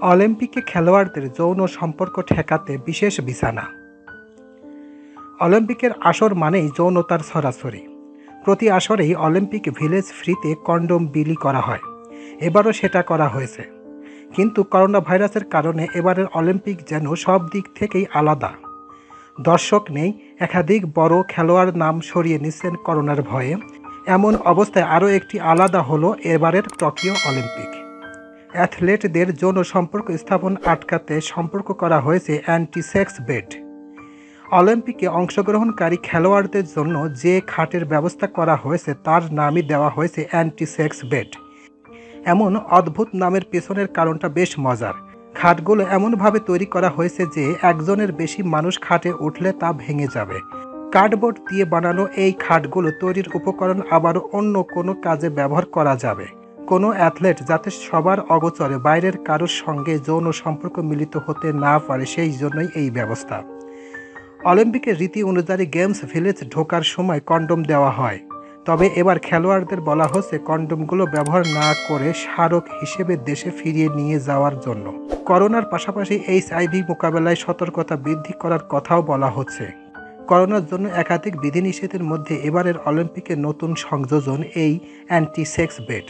অলিম্পিকে খেলোয়াড়দের যৌন সম্পর্ক ঠেকাতে বিশেষ বিছানা। অলিম্পিকের আসর মানেই যৌনতার ছড়াছড়ি। প্রতি আসরেই অলিম্পিক ভিলেজ ফ্রিতে কন্ডোম বিলি করা হয়। এবারও সেটা করা হয়েছে, কিন্তু করোনা ভাইরাসের কারণে এবারের অলিম্পিক যেন সব দিক থেকেই আলাদা। দর্শক নেই, একাধিক বড় খেলোয়াড় নাম সরিয়ে নিচ্ছেন করোনার ভয়ে। এমন অবস্থায় আরও একটি আলাদা হলো এবারের টোকিও অলিম্পিক। অ্যাথলেটদের যৌন সম্পর্ক স্থাপন আটকাতে সম্পর্ক করা হয়েছে অ্যান্টি-সেক্স বেড। অলিম্পিকে অংশগ্রহণকারী খেলোয়াড়দের জন্য যে খাটের ব্যবস্থা করা হয়েছে তার নামই দেওয়া হয়েছে অ্যান্টি-সেক্স বেড। এমন অদ্ভুত নামের পেছনের কারণটা বেশ মজার। খাটগুলো এমনভাবে তৈরি করা হয়েছে যে একজনের বেশি মানুষ খাটে উঠলে তা ভেঙে যাবে। কার্ডবোর্ড দিয়ে বানানো এই খাটগুলো তৈরির উপকরণ আবারও অন্য কোনো কাজে ব্যবহার করা যাবে। কোনো অ্যাথলেট যাতে সবার অগোচরে বাইরের কারোর সঙ্গে যৌন সম্পর্ক মিলিত হতে না পারে, সেই জন্যই এই ব্যবস্থা। অলিম্পিকের রীতি অনুযায়ী গেমস ভিলেজ ঢোকার সময় কন্ডোম দেওয়া হয়, তবে এবার খেলোয়াড়দের বলা হচ্ছে কন্ডোমগুলো ব্যবহার না করে স্মারক হিসেবে দেশে ফিরিয়ে নিয়ে যাওয়ার জন্য। করোনার পাশাপাশি HIV মোকাবেলায় সতর্কতা বৃদ্ধি করার কথাও বলা হচ্ছে। করোনার জন্য একাধিক বিধিনিষেধের মধ্যে এবারের অলিম্পিকের নতুন সংযোজন এই অ্যান্টি-সেক্স বেড।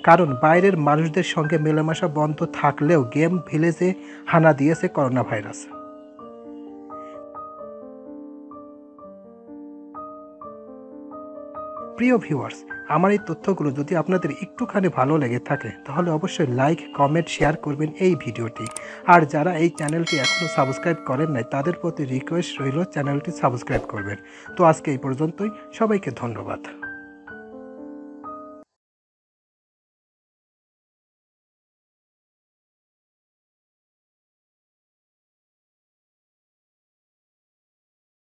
কারণ বাইরের মানুষদের সঙ্গে মেলামেশা বন্ধ থাকলেও গেম ভিলেজে হানা দিয়েছে করোনা ভাইরাস। প্রিয় ভিউয়ার্স, আমার এই তথ্যগুলো যদি আপনাদের একটুখানি ভালো লেগে থাকে তাহলে অবশ্যই লাইক, কমেন্ট, শেয়ার করবেন এই ভিডিওটি। আর যারা এই চ্যানেলটি এখনও সাবস্ক্রাইব করেন নাই তাদের প্রতি রিকোয়েস্ট রইল চ্যানেলটি সাবস্ক্রাইব করবেন। তো আজকে এই পর্যন্তই, সবাইকে ধন্যবাদ।